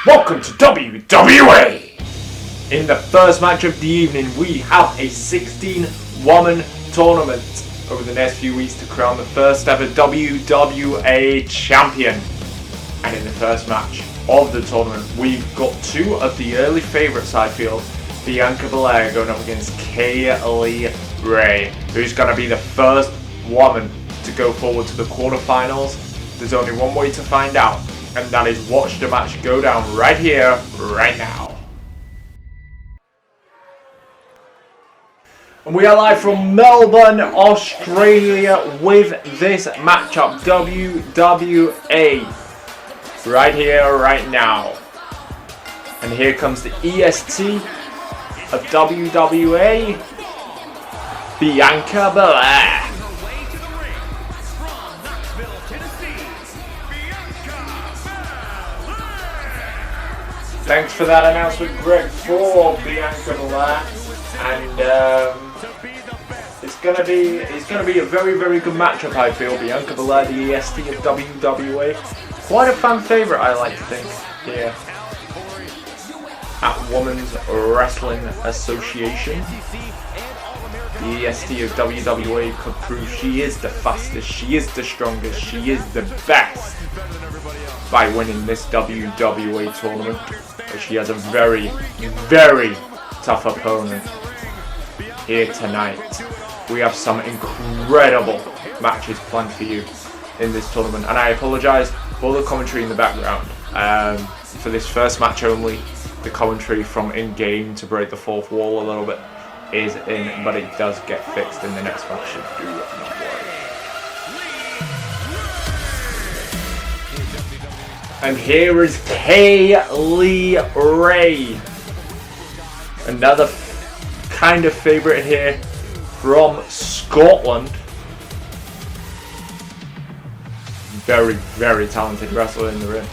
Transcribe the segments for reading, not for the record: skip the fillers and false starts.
Welcome to WWE! In the first match of the evening, we have a 16-woman tournament over the next few weeks to crown the first ever WWA champion. And in the first match of the tournament, we've got two of the early favourites, I feel. Bianca Belair going up against Kaylee Ray, who's going to be the first woman to go forward to the quarterfinals. There's only one way to find out, and that is watch the match go down right here, right now. And we are live from Melbourne, Australia with this matchup, WWA, right here, right now. And here comes the EST of WWA, Bianca Belair. Thanks for that announcement, Greg, for Bianca Belair, and it's gonna be a very, very good matchup. I feel Bianca Belair, the EST of WWA, quite a fan favorite, I like to think here at Women's Wrestling Association. The EST of WWE could prove she is the fastest, she is the strongest, she is the best by winning this WWA tournament. But she has a very, very tough opponent here tonight. We have some incredible matches planned for you in this tournament, and I apologise for the commentary in the background. For this first match only, the commentary from in-game to break the fourth wall a little bit is in, but it does get fixed in the next match, so do not worry. And here is Kaylee Ray, another kind of favourite here from Scotland. Very, very talented wrestler in the ring.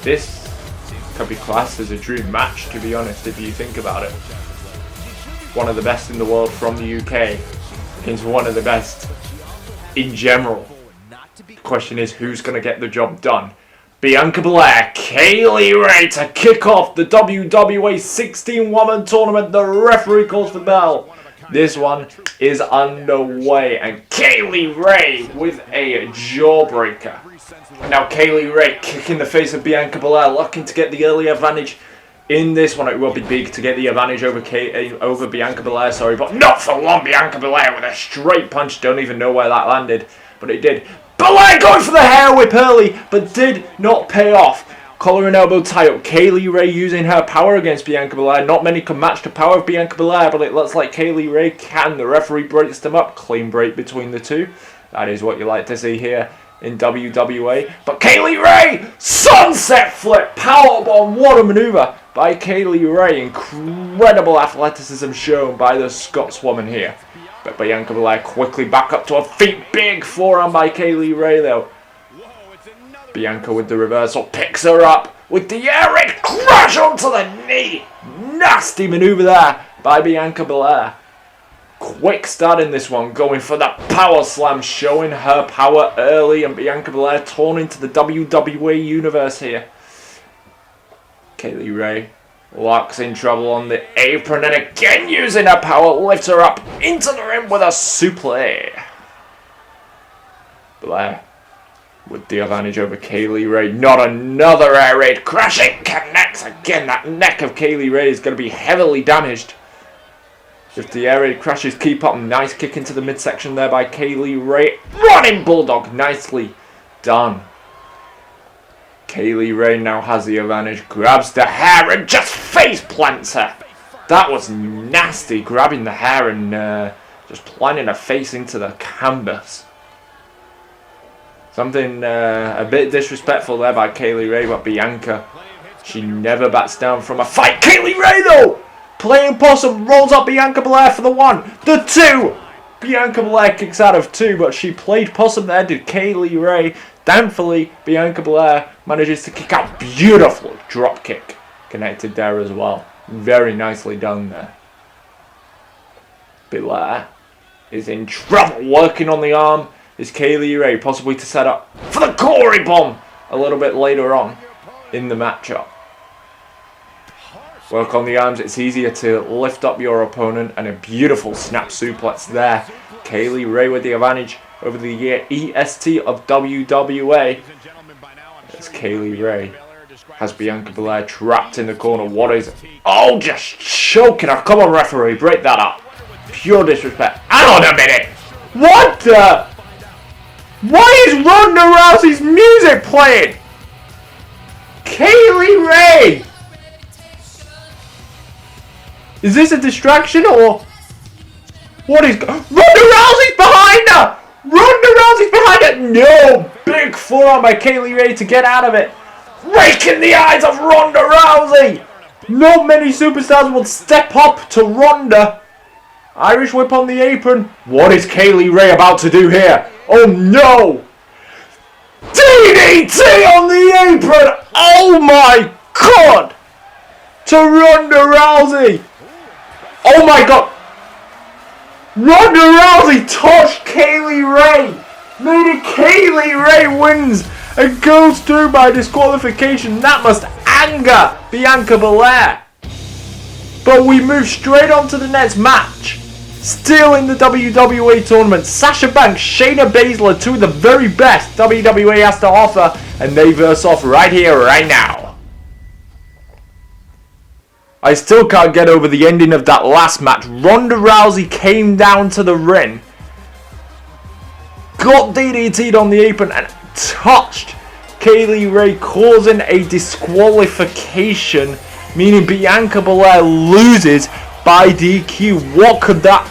This could be classed as a dream match, to be honest, if you think about it. One of the best in the world from the UK against one of the best in general. The question is, who's going to get the job done? Bianca Belair, Kaylee Ray to kick off the WWA 16-woman tournament. The referee calls for the bell. This one is underway, and Kaylee Ray with a jawbreaker. Now Kaylee Ray kicking the face of Bianca Belair, looking to get the early advantage in this one. It will be big to get the advantage over Bianca Belair, but not for long. Bianca Belair with a straight punch. Don't even know where that landed, but it did. Belair going for the hair whip early, but did not pay off. Collar and elbow tie up. Kaylee Ray using her power against Bianca Belair. Not many can match the power of Bianca Belair, but it looks like Kaylee Ray can. The referee breaks them up. Clean break between the two. That is what you like to see here in WWA. But Kaylee Ray, sunset flip, powerbomb. What a maneuver by Kaylee Ray. Incredible athleticism shown by the Scotswoman here. But Bianca Belair quickly back up to her feet. Big forearm by Kaylee Ray though. Bianca with the reversal picks her up with the air raid crash onto the knee. Nasty maneuver there by Bianca Belair. Quick start in this one, going for the power slam, showing her power early, and Bianca Belair torn into the WWE universe here. Kaylee Ray locks in trouble on the apron, and again using her power, lifts her up into the ring with a suplex. Belair with the advantage over Kaylee Ray. Not another air raid. Crashing connects. Again, that neck of Kaylee Ray is going to be heavily damaged if the air raid crashes. Keep up. Nice kick into the midsection there by Kaylee Ray. Running Bulldog. Nicely done. Kaylee Ray now has the advantage. Grabs the hair and just face plants her. That was nasty. Grabbing the hair and just planting her face into the canvas. Something a bit disrespectful there by Kaylee Ray, but Bianca, she never backs down from a fight. Kaylee Ray though, playing possum, rolls up Bianca Belair for the one, the two. Bianca Belair kicks out of two, but she played possum there, did Kaylee Ray. Thankfully, Bianca Belair manages to kick out. Beautiful drop kick connected there as well. Very nicely done there. Belair is in trouble, working on the arm. Is Kaylee Ray possibly to set up for the Corey bomb a little bit later on in the matchup. Work on the arms. It's easier to lift up your opponent, and a beautiful snap suplex there. Kaylee Ray with the advantage over the EST of WWA. It's Kaylee Ray. Has Bianca Belair trapped in the corner. What is it? Oh, just choking her. Come on, referee. Break that up. Pure disrespect. Hang on a minute. What the? Why is Ronda Rousey's music playing? Kaylee Ray. Is this a distraction or? What is... Ronda Rousey's behind her! Ronda Rousey's behind her! No! Big forearm by Kaylee Ray to get out of it. Raking the eyes of Ronda Rousey! Not many superstars will step up to Ronda. Irish whip on the apron. What is Kaylee Ray about to do here? Oh no! DDT on the apron! Oh my god! To Ronda Rousey! Oh my god! Ronda Rousey touched Kaylee Ray! Made it Kaylee Ray wins and goes through by disqualification. That must anger Bianca Belair. But we move straight on to the next match. Still in the WWA tournament. Sasha Banks, Shayna Baszler, two of the very best WWE has to offer. And they verse off right here, right now. I still can't get over the ending of that last match. Ronda Rousey came down to the ring, got DDT'd on the apron and touched Kaylee Ray, causing a disqualification, meaning Bianca Belair loses by DQ. What could that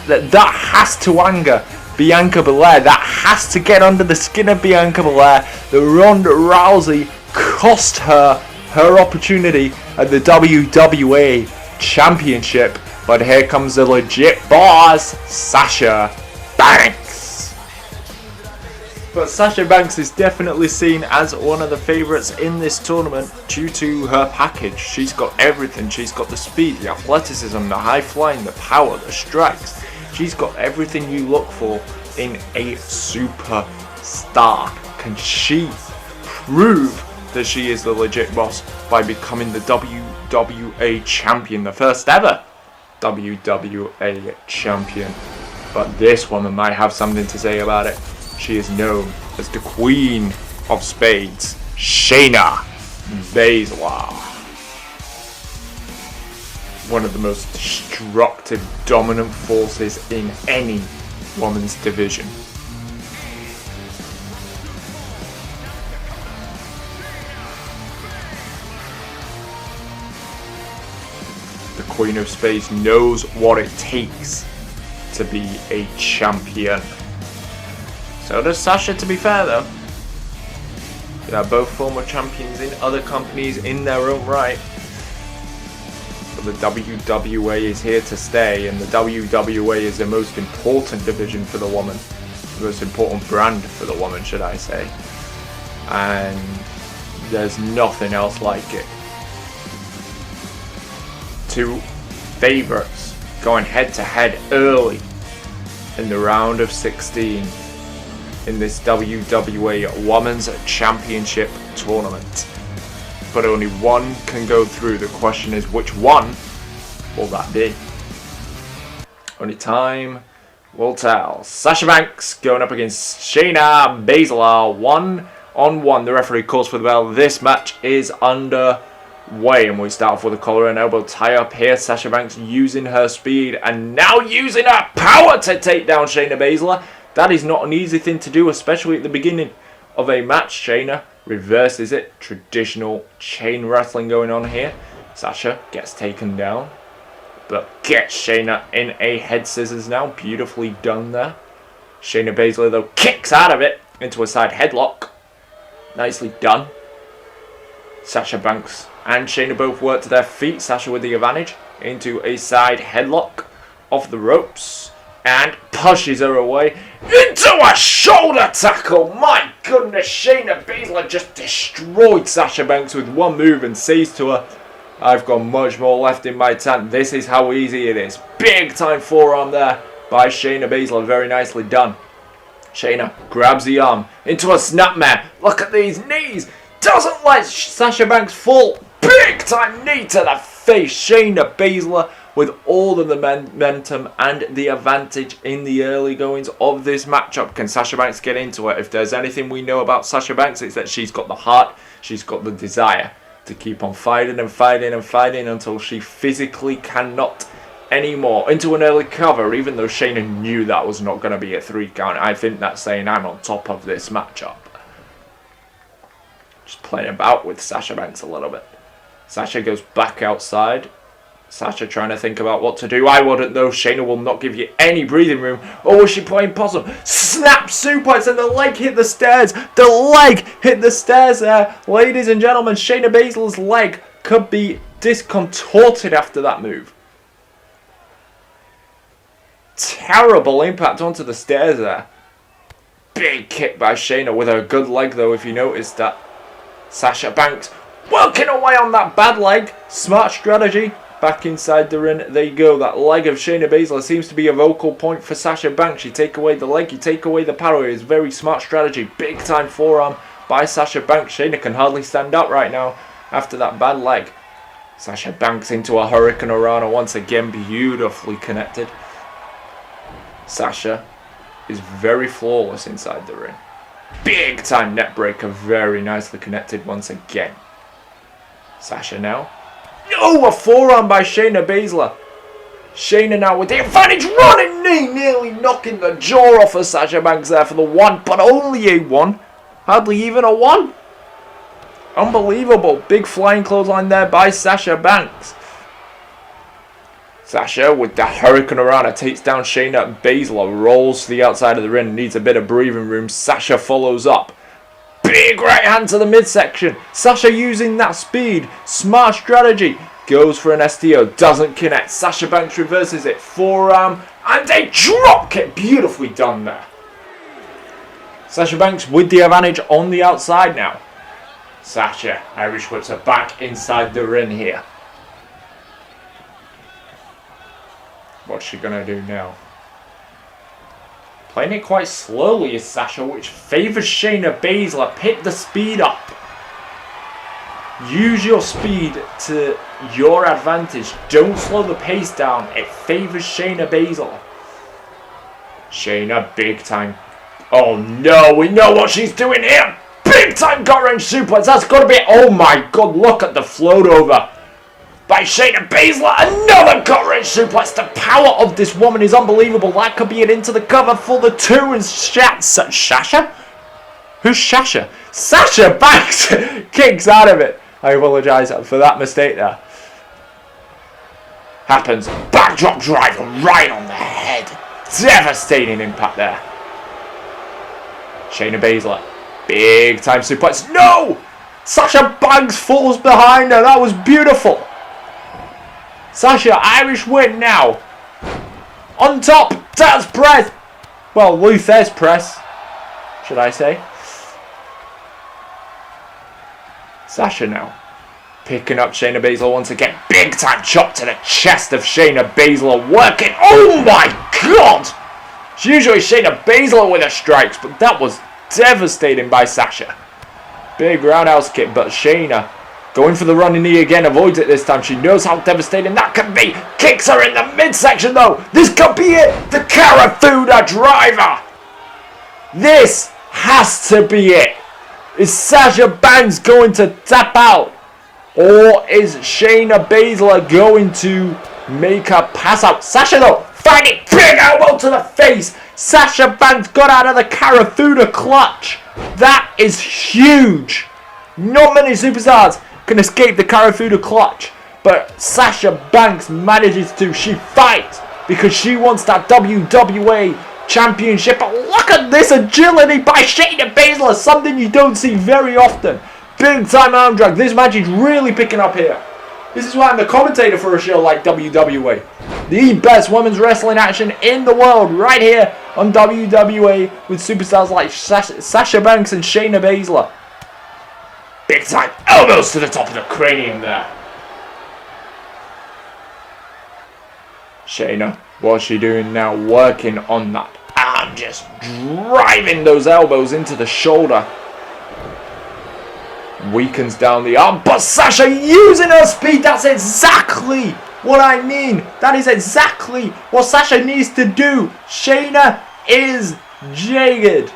has to anger Bianca Belair. That has to get under the skin of Bianca Belair. The Ronda Rousey cost her opportunity at the WWA Championship. But here comes the legit boss, Sasha Banks. But Sasha Banks is definitely seen as one of the favourites in this tournament due to her package. She's got everything. She's got the speed, the athleticism, the high flying, the power, the strikes. She's got everything you look for in a superstar. Can she prove that she is the legit boss by becoming the WWA champion, the first ever WWA champion? But this woman might have something to say about it. She is known as the Queen of Spades, Shayna Baszler. One of the most destructive, dominant forces in any women's division. The Queen of Spades knows what it takes to be a champion. So does Sasha, to be fair though. They are both former champions in other companies in their own right. But the WWA is here to stay, and the WWA is the most important division for the woman. The most important brand for the woman, should I say. And there's nothing else like it. Two favourites going head to head early in the round of 16 in this WWA Women's Championship tournament. But only one can go through. The question is, which one will that be? Only time will tell. Sasha Banks going up against Shayna Baszler, 1-on-1. The referee calls for the bell. This match is underway, and we start off with a collar and elbow tie up here. Sasha Banks using her speed and now using her power to take down Shayna Baszler. That is not an easy thing to do, especially at the beginning of a match. Shayna reverses it. Traditional chain wrestling going on here. Sasha gets taken down, but gets Shayna in a head scissors now. Beautifully done there. Shayna Baszler, though, kicks out of it into a side headlock. Nicely done. Sasha Banks and Shayna both work to their feet. Sasha with the advantage into a side headlock off the ropes. And pushes her away into a shoulder tackle. My goodness, Shayna Baszler just destroyed Sasha Banks with one move and says to her, I've got much more left in my tank. This is how easy it is. Big time forearm there by Shayna Baszler. Very nicely done. Shayna grabs the arm into a snapmare. Look at these knees. Doesn't let Sasha Banks fall. Big time knee to the face Shayna Baszler with all of the momentum and the advantage in the early goings of this matchup. Can Sasha Banks get into it? If there's anything we know about Sasha Banks, it's that she's got the heart, she's got the desire to keep on fighting and fighting and fighting until she physically cannot anymore. Into an early cover, even though Shayna knew that was not going to be a 3 count. I think that's saying I'm on top of this matchup. Just playing about with Sasha Banks a little bit. Sasha goes back outside. Sasha trying to think about what to do. I wouldn't know. Shayna will not give you any breathing room. Or was she playing possum? Snap suplex and the leg hit the stairs. The leg hit the stairs there. Ladies and gentlemen, Shayna Baszler's leg could be discontorted after that move. Terrible impact onto the stairs there. Big kick by Shayna with her good leg though, if you noticed that. Sasha Banks working away on that bad leg. Smart strategy. Back inside the ring, there you go. That leg of Shayna Baszler seems to be a vocal point for Sasha Banks. You take away the leg, you take away the power. It's very smart strategy. Big time forearm by Sasha Banks. Shayna can hardly stand up right now after that bad leg. Sasha Banks into a Hurricane Rana once again, beautifully connected. Sasha is very flawless inside the ring. Big time net breaker, very nicely connected once again. Sasha now. Oh, a forearm by Shayna Baszler. Shayna now with the advantage, running knee, nearly knocking the jaw off of Sasha Banks there for the 1, but only a 1. Hardly even a 1. Unbelievable. Big flying clothesline there by Sasha Banks. Sasha with the Hurricane Rana takes down Shayna Baszler, rolls to the outside of the ring, needs a bit of breathing room. Sasha follows up. Big right hand to the midsection. Sasha using that speed. Smart strategy. Goes for an STO. Doesn't connect. Sasha Banks reverses it. Forearm and a drop kick. Beautifully done there. Sasha Banks with the advantage on the outside now. Sasha Irish whips her back inside the ring here. What's she going to do now? Playing it quite slowly is Sasha, which favours Shayna Baszler. Pick the speed up. Use your speed to your advantage. Don't slow the pace down. It favours Shayna Baszler. Shayna, big time. Oh no, we know what she's doing here. Big time gut wrench suplex. That's got to be it. Oh my god, look at the float over by Shayna Baszler. Another gut wrench suplex. The power of this woman is unbelievable. That could be it into the cover for the 2. And Sasha? Who's Sasha? Sasha Banks kicks out of it. I apologise for that mistake there. Happens. Backdrop driver right on the head. Devastating impact there. Shayna Baszler. Big time suplex. No! Sasha Banks falls behind her. That was beautiful. Sasha, Irish win now. On top, Taz press. Well, Luthez press, should I say. Sasha now. Picking up Shayna Baszler once again. Big time chop to the chest of Shayna Baszler. Working. Oh my god! It's usually Shayna Baszler with her strikes, but that was devastating by Sasha. Big roundhouse kick, but Shayna going for the running knee again, avoids it this time. She knows how devastating that can be. Kicks her in the midsection though. This could be it. The Karafuda driver. This has to be it. Is Sasha Banks going to tap out? Or is Shayna Baszler going to make her pass out? Sasha though, finding big elbow to the face. Sasha Banks got out of the Karafuda clutch. That is huge. Not many superstars can escape the Karafuda clutch, but Sasha Banks manages to. She fights because she wants that WWA championship. But look at this agility by Shayna Baszler, something you don't see very often. Big time arm drag. This match is really picking up here. This is why I'm the commentator for a show like WWA. The best women's wrestling action in the world right here on WWA with superstars like Sasha Banks and Shayna Baszler. Big time elbows to the top of the cranium there. Shayna, what's she doing now? Working on that arm, just driving those elbows into the shoulder. Weakens down the arm, but Sasha using her speed. That's exactly what I mean. That is exactly what Sasha needs to do. Shayna is jaded.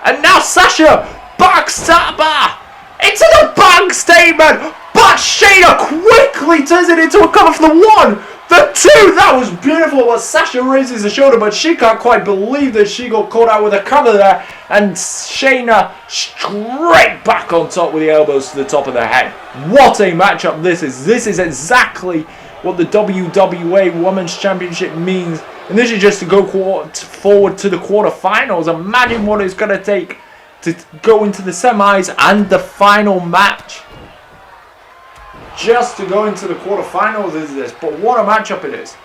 And now Sasha backstabber into the bank statement. But Shayna quickly turns it into a cover for the 1, the 2. That was beautiful. But Sasha raises the shoulder, but she can't quite believe that she got caught out with a cover there. And Shayna straight back on top with the elbows to the top of the head. What a matchup this is. This is exactly what the WWA Women's Championship means. And this is just to go forward to the quarterfinals. Imagine what it's going to take to go into the semis and the final match. Just to go into the quarterfinals is this, but what a matchup it is.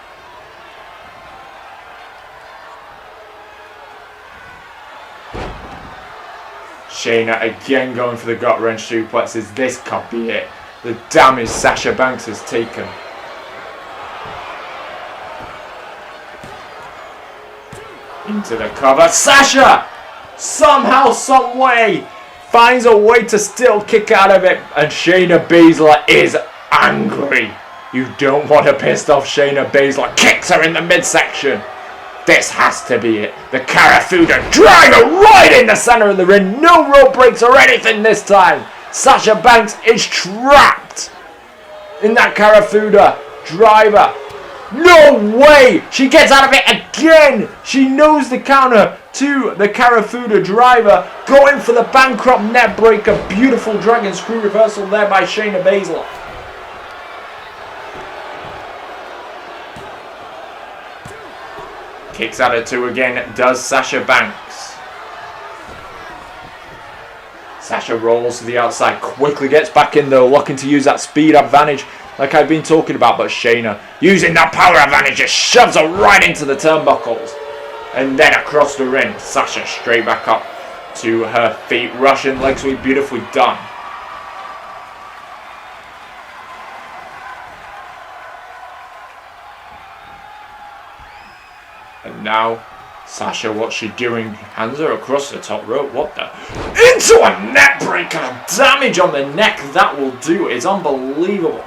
Shayna again going for the gut wrench suplexes. This can't be it. The damage Sasha Banks has taken. Into the cover. Sasha! Somehow, some way, finds a way to still kick out of it. And Shayna Baszler is angry. You don't want a pissed off Shayna Baszler. Kicks her in the midsection. This has to be it. The Karafuda driver right in the center of the ring. No rope breaks or anything this time. Sasha Banks is trapped in that Karafuda driver. No way! She gets out of it again! She knows the counter to the Karafuda driver. Going for the bankrupt net breaker. Beautiful dragon screw reversal there by Shayna Baszler. Kicks out at 2 again, does Sasha Banks. Sasha rolls to the outside, quickly gets back in though, looking to use that speed advantage like I've been talking about, but Shayna, using that power advantage, just shoves her right into the turnbuckles. And then across the ring, Sasha straight back up to her feet. Russian leg sweep, beautifully done. And now, Sasha, what's she doing? Hands her across the top rope. What the? Into a neck breaker! Damage on the neck, that will do. It's unbelievable.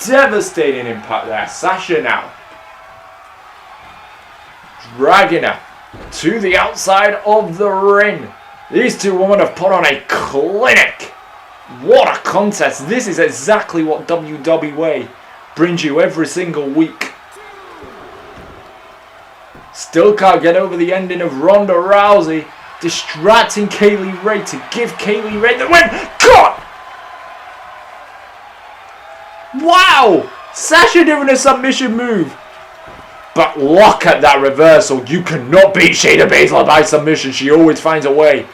Devastating impact there. Sasha now dragging her to the outside of the ring. These two women have put on a clinic. What a contest. This is exactly what WWA brings you every single week. Still can't get over the ending of Ronda Rousey distracting Kaylee Ray to give Kaylee Ray the win. God! Wow! Sasha doing a submission move. But look at that reversal. You cannot beat Shayna Baszler by submission. She always finds a way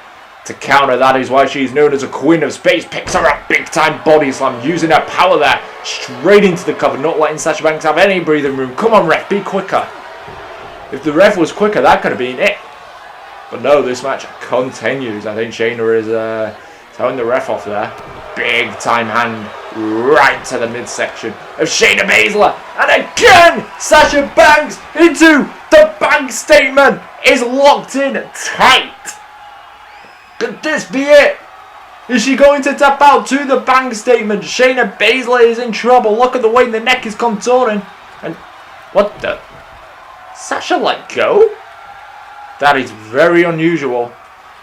to counter. That is why she's known as a queen of space. Picks her up big time body slam. Using her power there. Straight into the cover. Not letting Sasha Banks have any breathing room. Come on, ref. Be quicker. If the ref was quicker, that could have been it. But no, this match continues. I think Shayna is throwing the ref off there. Big time hand right to the midsection of Shayna Baszler. And again, Sasha Banks into the bank statement. Is locked in tight. Could this be it? Is she going to tap out to the bank statement? Shayna Baszler is in trouble. Look at the way the neck is contorting. And what the? Sasha let go? That is very unusual.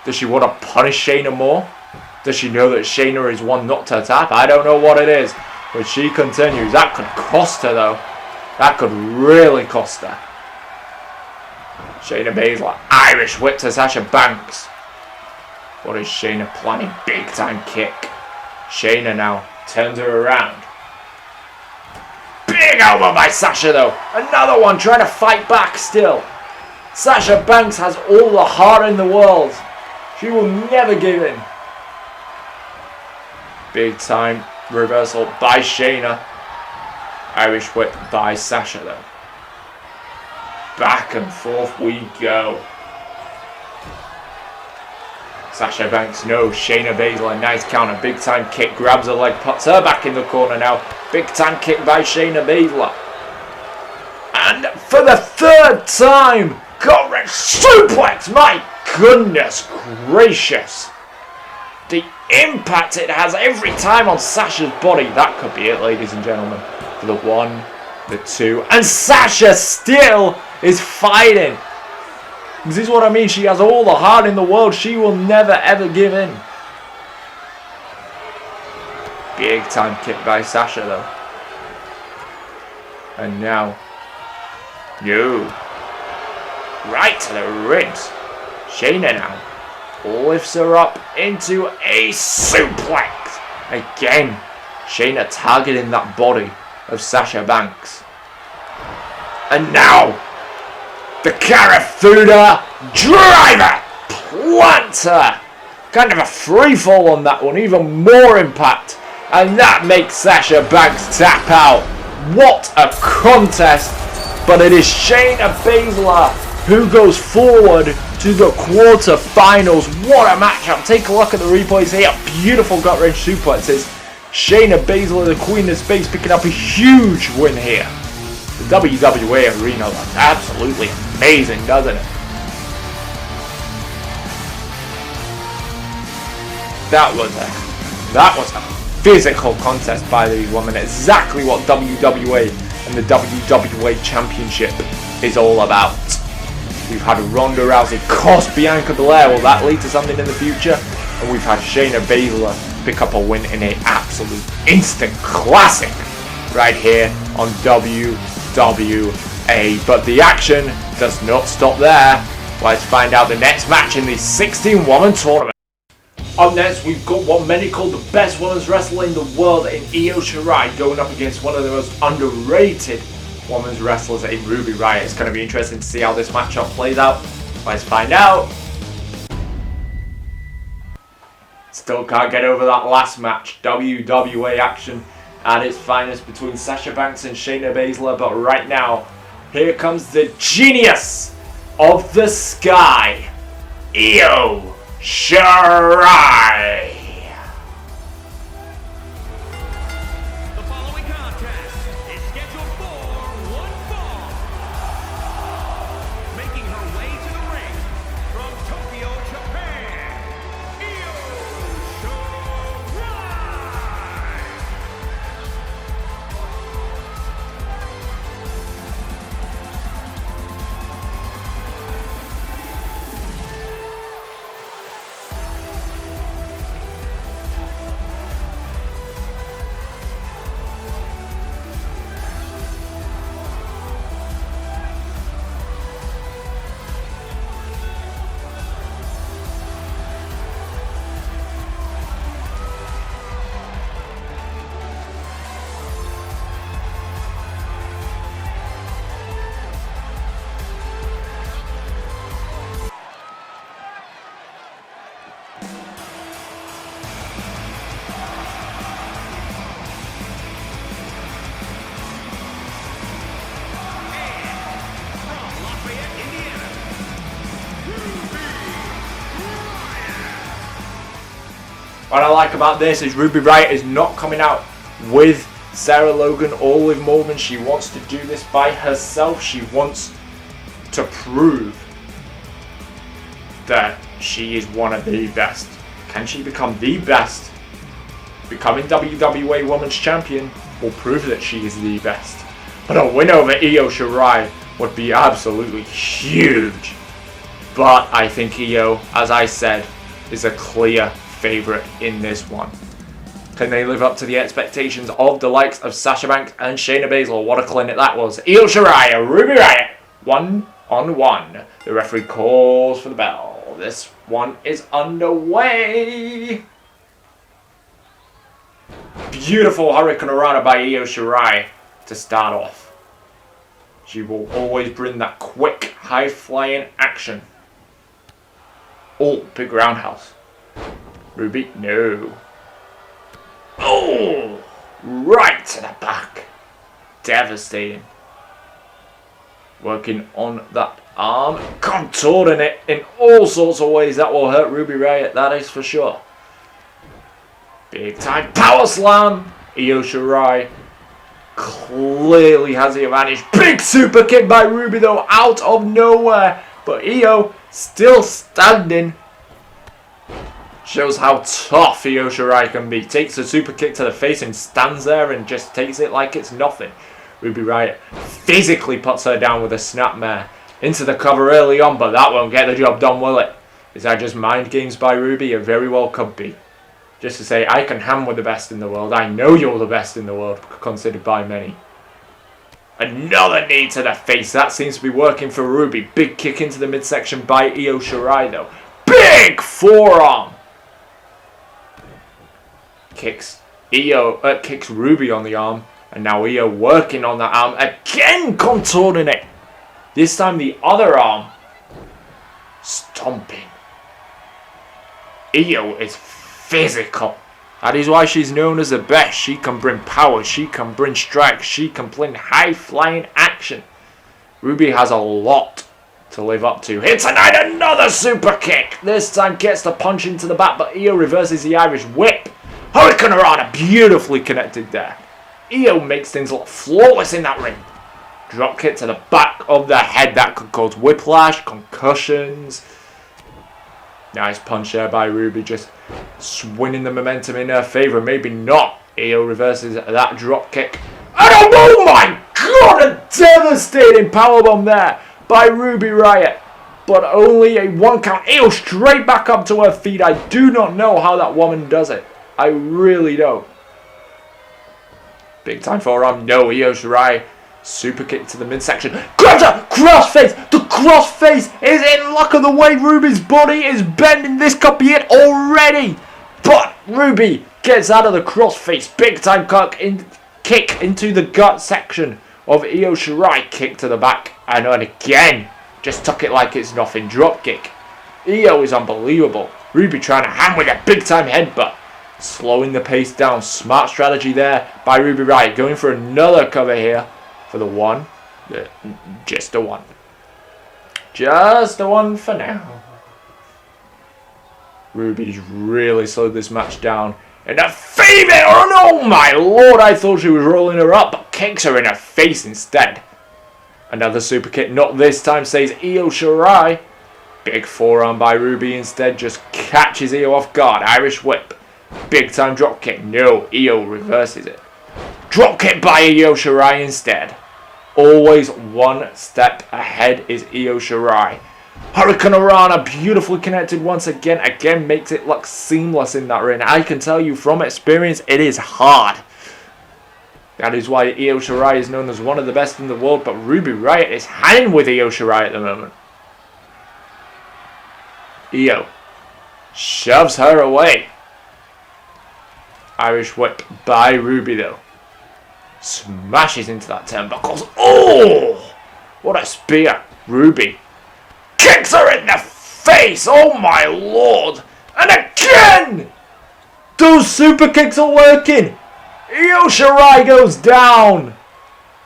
Does she want to punish Shayna more? Does she know that Shayna is one not to tap? I don't know what it is. But she continues. That could cost her though. That could really cost her. Shayna Baszler. Irish whip to Sasha Banks. What is Shayna planning? Big time kick. Shayna now turns her around. Big elbow by Sasha though. Another one trying to fight back still. Sasha Banks has all the heart in the world. She will never give in. Big time reversal by Shayna. Irish whip by Sasha though. Back and forth we go. Sasha Banks knows Shayna Baszler, nice counter, big time kick, grabs her leg, puts her back in the corner now. Big time kick by Shayna Baszler. And for the third time, gut wrench suplex, my goodness gracious. The impact it has every time on Sasha's body. That could be it, ladies and gentlemen. For the 1, the 2, and Sasha still is fighting. This is what I mean. She has all the heart in the world. She will never ever give in. Big time kick by Sasha though. And now, right to the ribs. Shayna now lifts her up into a suplex. Again, Shayna targeting that body of Sasha Banks. And now, the Karafuda driver planter. Kind of a free fall on that one, even more impact. And that makes Sasha Banks tap out. What a contest. But it is Shayna Baszler who goes forward to the quarterfinals. What a matchup. Take a look at the replays here. Beautiful gut wrench suplexes. Shayna Baszler, the queen of space, picking up a huge win here. The WWA arena looks absolutely amazing, doesn't it? That was a physical contest by these women. Exactly what WWA and the WWA Championship is all about. We've had Ronda Rousey cost Bianca Belair. Will that lead to something in the future? And we've had Shayna Baszler pick up a win in an absolute instant classic right here on WWA. But the action does not stop there. Let's find out the next match in the 16-woman tournament. Up next, we've got what many call the best women's wrestler in the world in Io Shirai going up against one of the most underrated women's wrestlers in Ruby Riott. It's going to be interesting to see how this matchup plays out. Let's find out. Still can't get over that last match. WWA action at its finest between Sasha Banks and Shayna Baszler. But right now, here comes the genius of the sky, Io Shirai. The following contest is scheduled for one fall. Making her way to the ring from Tokyo, Japan, Io Shirai. What I like about this is Ruby Riott is not coming out with Sarah Logan or Liv Morgan. She wants to do this by herself. She wants to prove that she is one of the best. Can she become the best? Becoming WWA Women's Champion will prove that she is the best. But a win over Io Shirai would be absolutely huge. But I think Io, as I said, is a clear favorite in this one. Can they live up to the expectations of the likes of Sasha Banks and Shayna Baszler? What a clinic that was. Io Shirai, Ruby Riott, 1-on-1. The referee calls for the bell. This one is underway. Beautiful Hurricanrana by Io Shirai to start off. She will always bring that quick, high-flying action. Oh, big roundhouse. Ruby, no. Oh, right to the back. Devastating. Working on that arm, contorting it in all sorts of ways that will hurt Ruby Riott, that is for sure. Big time power slam. Io Shirai clearly has the advantage. Big super kick by Ruby though, out of nowhere. But Io still standing. Shows how tough Io Shirai can be. Takes a super kick to the face and stands there and just takes it like it's nothing. Ruby Riott physically puts her down with a snapmare. Into the cover early on, but that won't get the job done, will it? Is that just mind games by Ruby? It very well could be. Just to say, I can hang with the best in the world. I know you're the best in the world, considered by many. Another knee to the face. That seems to be working for Ruby. Big kick into the midsection by Io Shirai, though. Big forearm. Kicks Ruby on the arm. And now Io working on that arm. Again contorting it. This time the other arm. Stomping. Io is physical. That is why she's known as the best. She can bring power. She can bring strikes. She can bring high-flying action. Ruby has a lot to live up to. Here tonight, another super kick. This time gets the punch into the back, but Io reverses the Irish whip. Hurricane Rana beautifully connected there. Io makes things look flawless in that ring. Drop kick to the back of the head. That could cause whiplash, concussions. Nice punch there by Ruby, just swinging the momentum in her favour. Maybe not. Io reverses that drop kick. And oh my god, a devastating powerbomb there by Ruby Riott. But only a 1 count. Io straight back up to her feet. I do not know how that woman does it. I really don't. Big time forearm. No, Io Shirai. Super kick to the midsection. Grabs her! Crossface! The crossface is in luck of the way Ruby's body is bending. This could be it already. But Ruby gets out of the crossface. Big time kick into the gut section of Io Shirai. Kick to the back. And again, just took it like it's nothing. Drop kick. Io is unbelievable. Ruby trying to hang with a big time headbutt. Slowing the pace down. Smart strategy there by Ruby Riott. Going for another cover here. For the one. Just a one. Just a one for now. Ruby's really slowed this match down. And a favor! Oh my lord, I thought she was rolling her up, but kicks her in her face instead. Another super kick, not this time, says Io Shirai. Big forearm by Ruby instead, just catches Io off guard. Irish whip. Big time drop kick. No, Io reverses it. Drop kick by Io Shirai instead. Always one step ahead is Io Shirai. Hurricane Rana beautifully connected once again. Again makes it look seamless in that ring. I can tell you from experience it is hard. That is why Io Shirai is known as one of the best in the world. But Ruby Riott is hanging with Io Shirai at the moment. Io shoves her away. Irish whip by Ruby though. Smashes into that turnbuckles. Oh! What a spear. Ruby kicks her in the face. Oh my lord. And again! Those super kicks are working. Io Shirai goes down.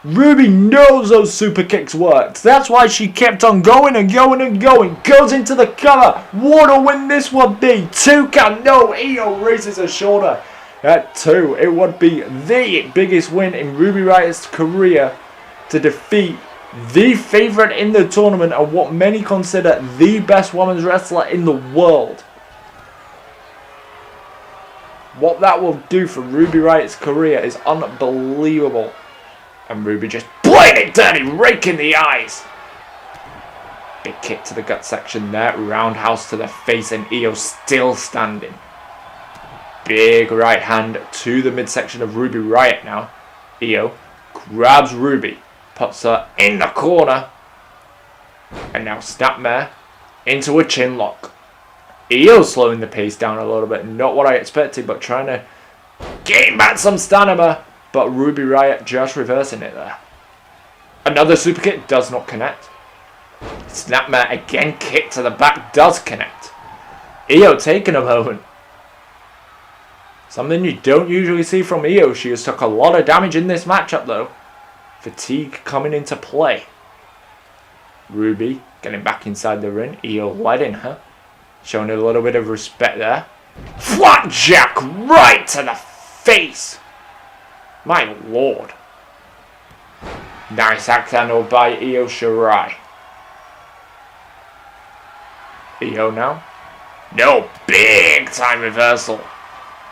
Ruby knows those super kicks worked. That's why she kept on going and going and going. Goes into the cover. What a win this would be. 2 count. No, Io raises her shoulder. At 2, it would be the biggest win in Ruby Riott's career to defeat the favourite in the tournament and what many consider the best women's wrestler in the world. What that will do for Ruby Riott's career is unbelievable. And Ruby just playing it dirty, raking the eyes. Big kick to the gut section there, roundhouse to the face, and Io still standing. Big right hand to the midsection of Ruby Riott now. Io grabs Ruby, puts her in the corner, and now snapmare into a chin lock. Io slowing the pace down a little bit, not what I expected, but trying to gain back some stamina. But Ruby Riott just reversing it there. Another super kick does not connect. Snapmare again, kick to the back does connect. Io taking a moment. Something you don't usually see from Io. She has took a lot of damage in this matchup though. Fatigue coming into play. Ruby getting back inside the ring. Io letting her. Showing a little bit of respect there. Flapjack right to the face. My lord. Nice axe handle by Io Shirai. Io now No, big time reversal.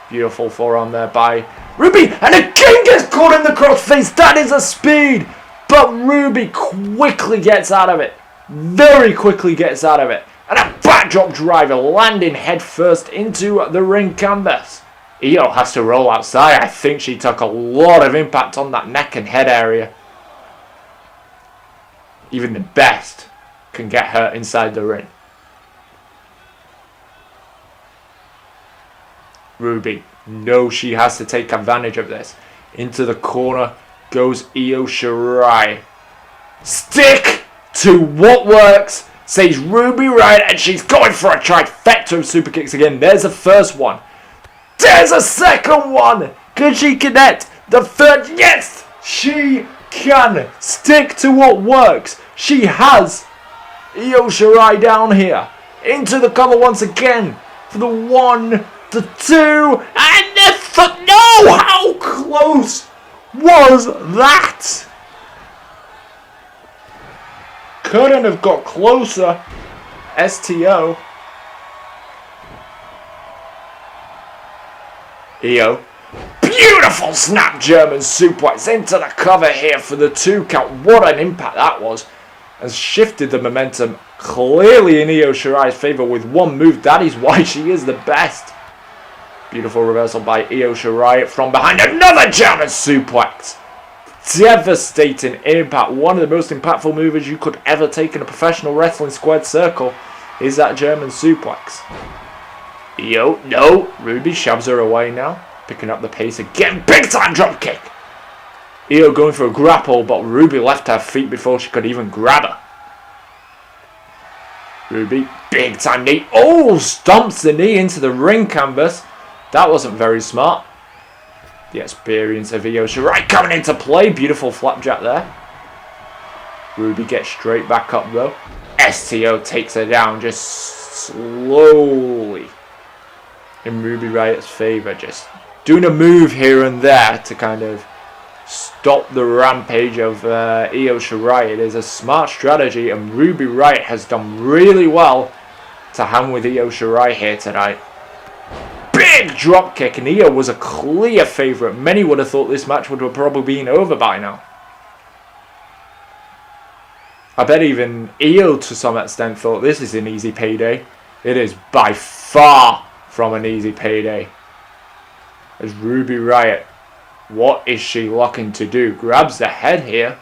Beautiful forearm there by Ruby. And again gets caught in the crossface. That is a speed. But Ruby quickly gets out of it. Very quickly gets out of it. And a backdrop driver landing head first into the ring canvas. Io has to roll outside. I think she took a lot of impact on that neck and head area. Even the best can get hurt inside the ring. Ruby knows she has to take advantage of this. Into the corner goes Io Shirai. Stick to what works, says Ruby Riott, and she's going for a trifecta of super kicks again. There's the first one. There's a second one. Can she connect? The third, yes, she can. Stick to what works. She has Io Shirai down here. Into the cover once again for the 1, the 2, and the no! How close was that? Couldn't have got closer. STO. Io. Beautiful snap German suplex into the cover here for the 2 count. What an impact that was. Has shifted the momentum clearly in Io Shirai's favour with one move. That is why she is the best. Beautiful reversal by Io Shirai from behind. Another German suplex. Devastating impact. One of the most impactful moves you could ever take in a professional wrestling squared circle is that German suplex. Io, no. Ruby shoves her away now. Picking up the pace again. Big time drop kick. Io going for a grapple, but Ruby left her feet before she could even grab her. Ruby, big time knee. Oh, stomps the knee into the ring canvas. That wasn't very smart. The experience of Io Shirai coming into play. Beautiful flapjack there. Ruby gets straight back up though. STO takes her down just slowly. In Ruby Riott's favour. Just doing a move here and there to kind of stop the rampage of Io Shirai. It is a smart strategy, and Ruby Riott has done really well to hang with Io Shirai here tonight. Big drop kick, and Io was a clear favourite. Many would have thought this match would have probably been over by now. I bet even Io to some extent thought this is an easy payday. It is by far from an easy payday. As Ruby Riott, what is she looking to do? Grabs the head here.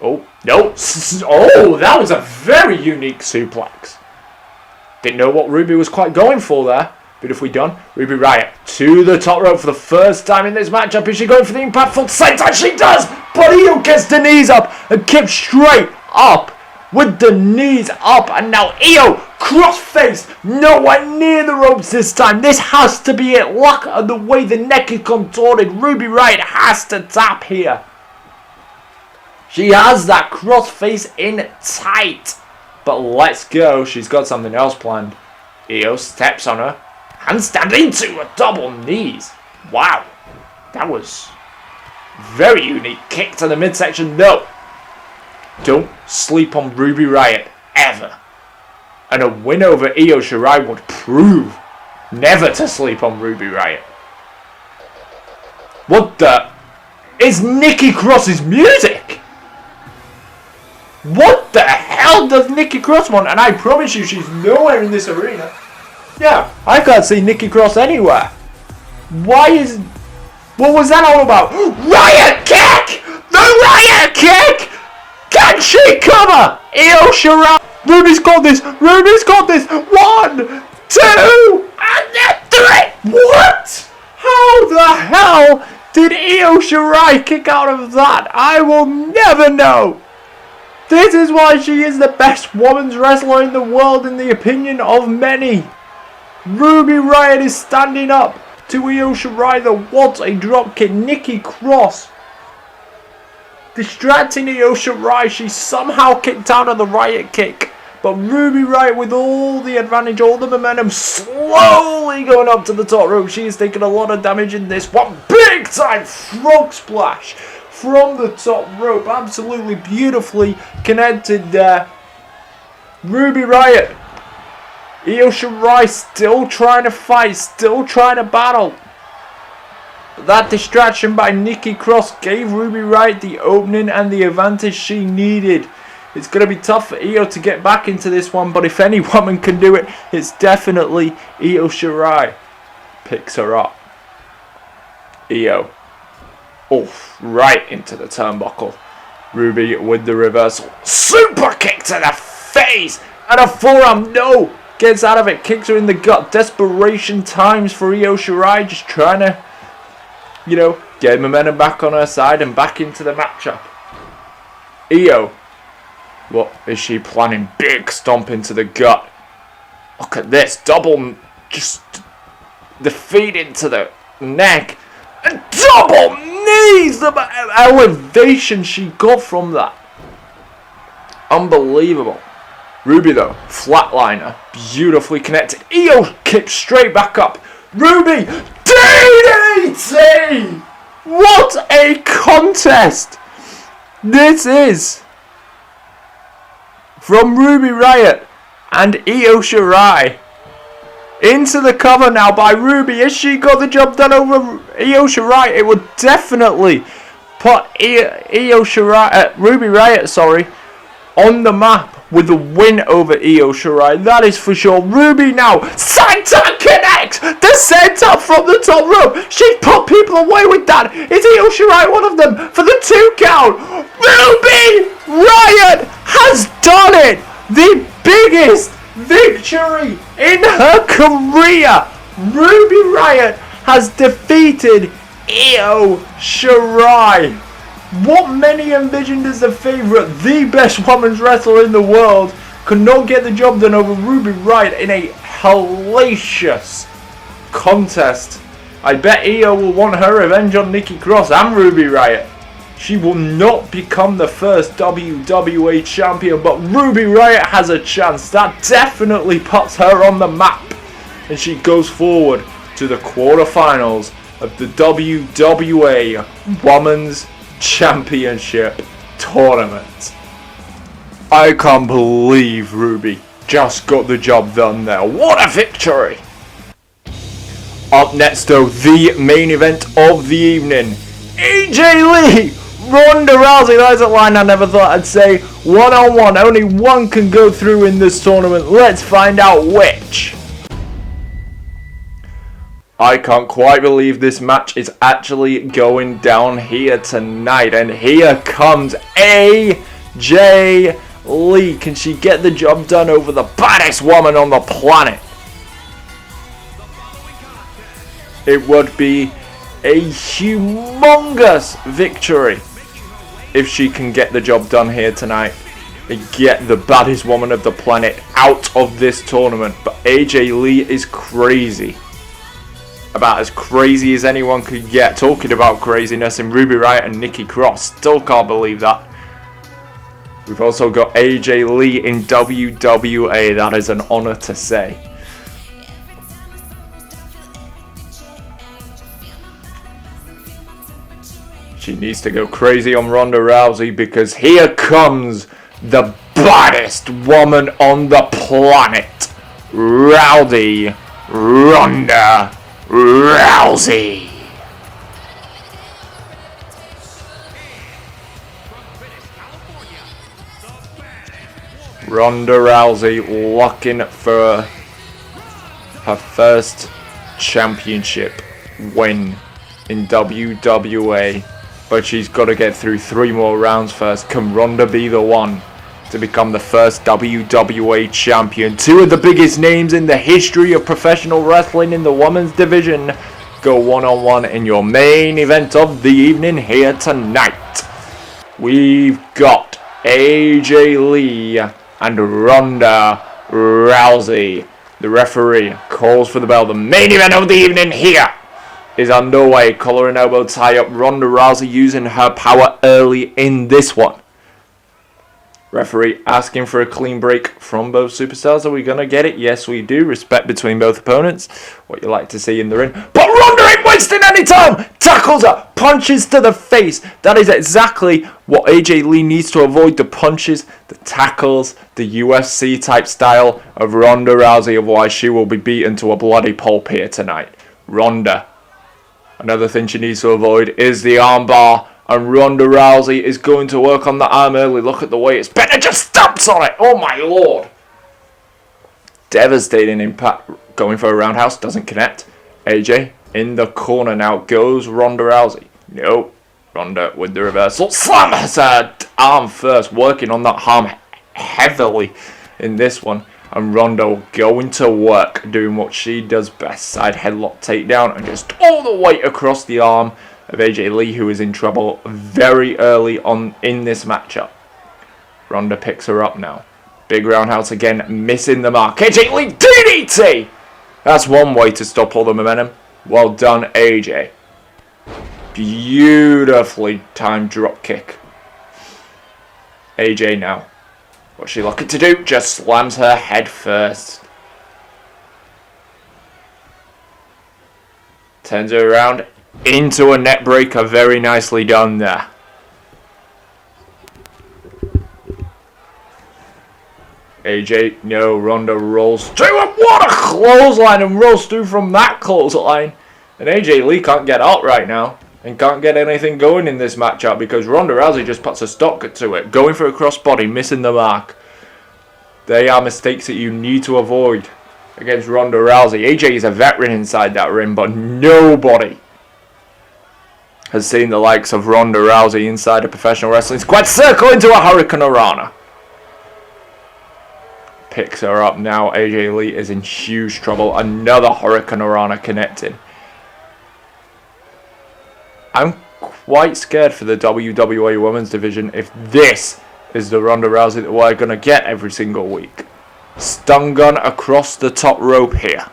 Oh, no. Oh, that was a very unique suplex. Didn't know what Ruby was quite going for there. Beautifully done. Ruby Riott to the top rope for the first time in this matchup. Is she going for the impactful senton? She does! But Io gets the knees up and keeps straight up with the knees up. And now Io, cross-face, nowhere near the ropes this time. This has to be it. Look at the way the neck is contorted. Ruby Riott has to tap here. She has that cross-face in tight. But let's go. She's got something else planned. Io steps on her. Handstand into a double knees. Wow. That was very unique. Kick to the midsection. No. Don't sleep on Ruby Riott. Ever. And a win over Io Shirai would prove never to sleep on Ruby Riott. What the? Is Nikki Cross's music? What the hell does Nikki Cross want? And I promise you she's nowhere in this arena. Yeah, I can't see Nikki Cross anywhere. Why is... What was that all about? Riott kick! The Riott kick! Can she cover? Io Shirai. Ruby's got this. Ruby's got this. 1, 2, and then 3. What? How the hell did Io Shirai kick out of that? I will never know. This is why she is the best women's wrestler in the world in the opinion of many. Ruby Riott is standing up to Io Shirai. What a dropkick. Nikki Cross distracting Io Shirai. She somehow kicked out of the Riott kick. But Ruby Riott with all the advantage, all the momentum, slowly going up to the top rope. She is taking a lot of damage in this one. Big time frog splash from the top rope. Absolutely beautifully connected there. Ruby Riott Io Shirai still trying to fight, still trying to battle. That distraction by Nikki Cross gave Ruby Riott the opening and the advantage she needed. It's going to be tough for Io to get back into this one, but if any woman can do it, it's definitely Io Shirai. Picks her up. Io. Oof, right into the turnbuckle. Ruby with the reversal. Super kick to the face! And a forearm, no! Gets out of it, kicks her in the gut. Desperation times for Io Shirai, just trying to, you know, get momentum back on her side and back into the matchup. Io. What is she planning? Big stomp into the gut. Look at this. Double, just the feet into the neck. And double knees! The elevation she got from that. Unbelievable. Ruby though, flatliner. Beautifully connected. Io kicks straight back up. Ruby, DDT! What a contest this is! From Ruby Riott and Io Shirai. Into the cover now by Ruby. Has she got the job done over Io Shirai? It would definitely put Ruby Riott, on the map with a win over Io Shirai. That is for sure. Ruby now. Senton connects. The senton from the top rope. She's put people away with that. Is Io Shirai one of them for the 2 count? Ruby Riott has done it. The biggest victory in her career. Ruby Riott has defeated Io Shirai. What many envisioned as the favourite, the best women's wrestler in the world, could not get the job done over Ruby Riott in a hellacious contest. I bet Io will want her revenge on Nikki Cross and Ruby Riott. She will not become the first WWA champion, but Ruby Riott has a chance. That definitely puts her on the map. And she goes forward to the quarterfinals of the WWA Women's Championship Tournament. I can't believe Ruby just got the job done there. What a victory! Up next though, the main event of the evening. AJ Lee! Ronda Rousey, that's a line I never thought I'd say. 1-on-1, only one can go through in this tournament. Let's find out which. I can't quite believe this match is actually going down here tonight. And here comes AJ Lee. Can she get the job done over the baddest woman on the planet? It would be a humongous victory if she can get the job done here tonight and get the baddest woman of the planet out of this tournament. But AJ Lee is crazy. About as crazy as anyone could get. Talking about craziness, and Ruby Riott and Nikki Cross. Still can't believe that. We've also got AJ Lee in WWA. That is an honor to say. She needs to go crazy on Ronda Rousey, because here comes the baddest woman on the planet. Rowdy Ronda Rousey. Ronda Rousey looking for her first championship win in WWA, but she's got to get through 3 more rounds first. Can Ronda be the one to become the first WWA champion? 2 of the biggest names in the history of professional wrestling in the women's division go 1-on-1 in your main event of the evening here tonight. We've got AJ Lee and Ronda Rousey. The referee calls for the bell. The main event of the evening here is underway. Collar and elbow tie up. Ronda Rousey using her power early in this one. Referee asking for a clean break from both superstars. Are we going to get it? Yes, we do. Respect between both opponents. What you like to see in the ring. But Ronda ain't wasting any time. Tackles her. Punches to the face. That is exactly what AJ Lee needs to avoid. The punches, the tackles, the UFC type style of Ronda Rousey. Otherwise, she will be beaten to a bloody pulp here tonight. Ronda. Another thing she needs to avoid is the armbar. And Ronda Rousey is going to work on the arm early. Look at the way it's bent. It just stamps on it. Oh my lord. Devastating impact. Going for a roundhouse. Doesn't connect. AJ in the corner now. Goes Ronda Rousey. No. Ronda with the reversal. Slams her arm first. Working on that arm heavily in this one. And Ronda going to work. Doing what she does best. Side headlock takedown. And just all the way across the arm of AJ Lee, who is in trouble very early on in this matchup. Ronda picks her up now. Big roundhouse again, missing the mark. AJ Lee DDT! That's one way to stop all the momentum. Well done, AJ. Beautifully timed drop kick. AJ now. What's she looking to do? Just slams her head first. Turns her around. Into a net breaker, very nicely done there. AJ, no, Ronda rolls through it. What a clothesline, and rolls through from that clothesline. And AJ Lee can't get out right now and can't get anything going in this matchup because Ronda Rousey just puts a stop to it. Going for a crossbody, missing the mark. They are mistakes that you need to avoid against Ronda Rousey. AJ is a veteran inside that ring, but nobody has seen the likes of Ronda Rousey inside a professional wrestling squad. Circle into a Hurricane Rana. Picks her up now. AJ Lee is in huge trouble. Another Hurricane Rana connecting. I'm quite scared for the WWA Women's Division if this is the Ronda Rousey that we're going to get every single week. Stun gun across the top rope here.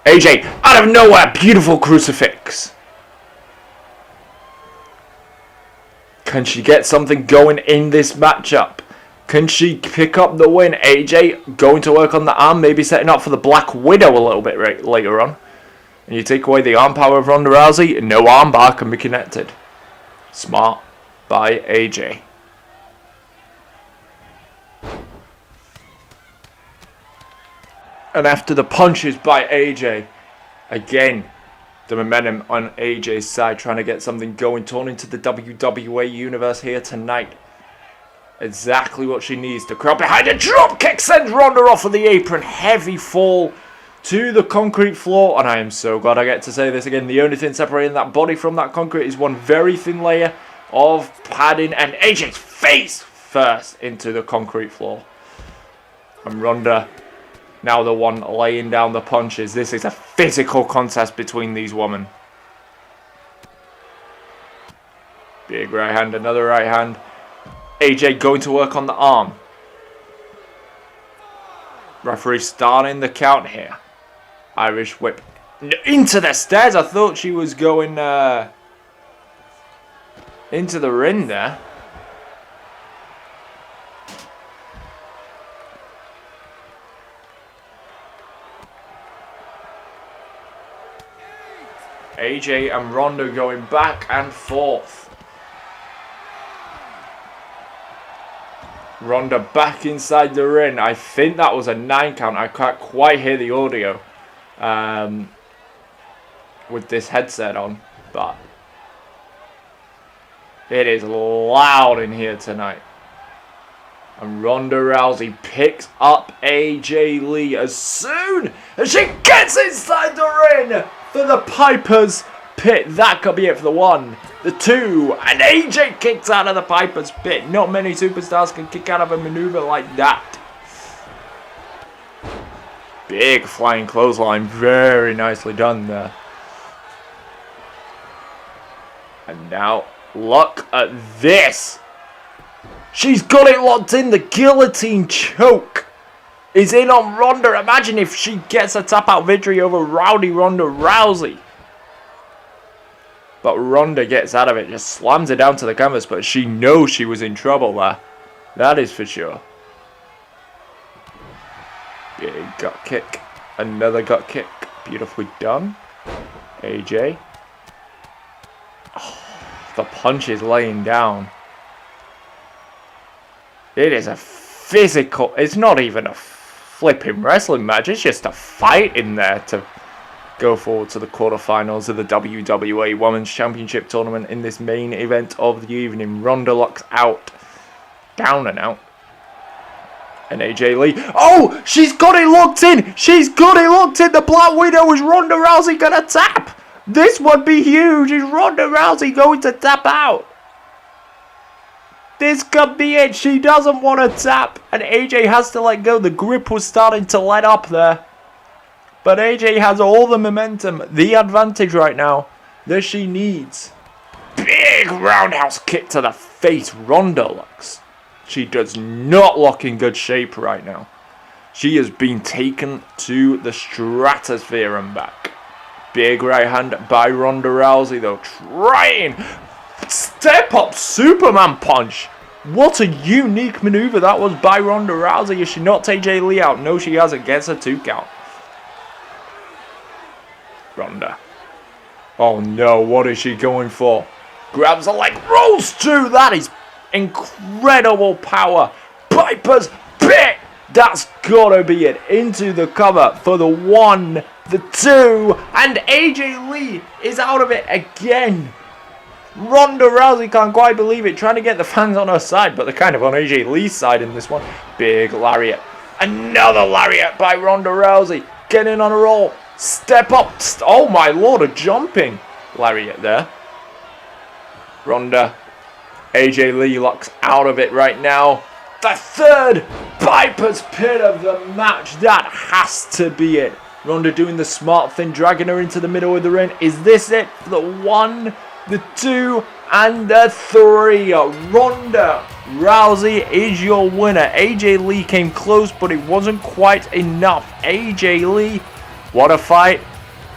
AJ, out of nowhere, beautiful crucifix. Can she get something going in this matchup? Can she pick up the win? AJ going to work on the arm, maybe setting up for the Black Widow a little bit later on. And you take away the arm power of Ronda Rousey, no armbar can be connected. Smart by AJ. And after the punches by AJ, again, the momentum on AJ's side, trying to get something going, torn into the WWA universe here tonight. Exactly what she needs. The crowd behind a drop kick sends Ronda off of the apron. Heavy fall to the concrete floor. And I am so glad I get to say this again. The only thing separating that body from that concrete is one very thin layer of padding. And AJ's face first into the concrete floor. And Ronda now the one laying down the punches. This is a physical contest between these women. Big right hand, another right hand. AJ going to work on the arm. Referee starting the count here. Irish whip into the stairs. I thought she was going into the ring there. AJ and Ronda going back and forth. Ronda back inside the ring. I think that was a 9 count. I can't quite hear the audio with this headset on, but it is loud in here tonight. And Ronda Rousey picks up AJ Lee as soon as she gets inside the ring for the Piper's Pit. That could be it for the 1, the 2, and AJ kicks out of the Piper's Pit. Not many superstars can kick out of a maneuver like that. Big flying clothesline, very nicely done there. And now, look at this. She's got it locked in. The guillotine choke is in on Ronda. Imagine if she gets a tap out victory over Rowdy Ronda Rousey. But Ronda gets out of it, just slams it down to the canvas, but she knows she was in trouble there. That is for sure. Big gut kick. Another gut kick. Beautifully done. AJ. Oh, the punch is laying down. It is a physical... It's not even a flipping wrestling match. It's just a fight in there to go forward to the quarterfinals of the WWA Women's Championship Tournament in this main event of the evening. Ronda locks out. Down and out. And AJ Lee. Oh! She's got it locked in! She's got it locked in! The Black Widow. Is Ronda Rousey going to tap? This would be huge. Is Ronda Rousey going to tap out? This could be it. She doesn't want to tap. And AJ has to let go. The grip was starting to let up there. But AJ has all the momentum, the advantage right now that she needs. Big roundhouse kick to the face. Ronda looks. She does not look in good shape right now. She has been taken to the stratosphere and back. Big right hand by Ronda Rousey though. Trying. Step up Superman punch. What a unique maneuver that was by Ronda Rousey. Has she knocked AJ Lee out? No, she hasn't. Gets a 2 count. Ronda. Oh no, what is she going for? Grabs the leg, rolls through. That is incredible power. Piper's Pit. That's gotta be it. Into the cover for the 1, the 2, and AJ Lee is out of it again. Ronda Rousey can't quite believe it, trying to get the fans on her side, but they're kind of on AJ Lee's side in this one. Big lariat. Another lariat by Ronda Rousey. Getting on a roll. Step up. Oh my lord, a jumping lariat there. Ronda. AJ Lee locks out of it right now. The 3rd Piper's Pit of the match. That has to be it. Ronda doing the smart thing, dragging her into the middle of the ring. Is this it for the 1, the 2, and the 3? Ronda Rousey is your winner. AJ Lee came close, but it wasn't quite enough. AJ Lee, what a fight,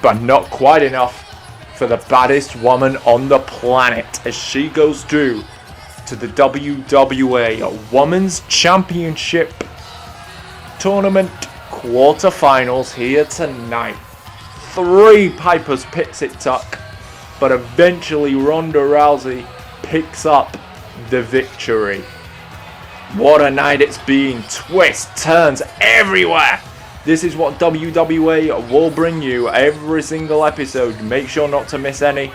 but not quite enough for the baddest woman on the planet as she goes through to the WWA Women's Championship Tournament quarterfinals here tonight. 3 Piper's Pits it took, but eventually Ronda Rousey picks up the victory. What a night it's been. Twists, turns everywhere. This is what WWA will bring you every single episode. Make sure not to miss any.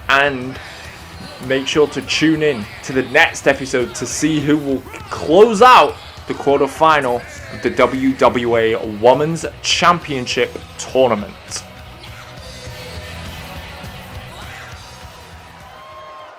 And make sure to tune in to the next episode to see who will close out the quarterfinal of the WWA Women's Championship Tournament.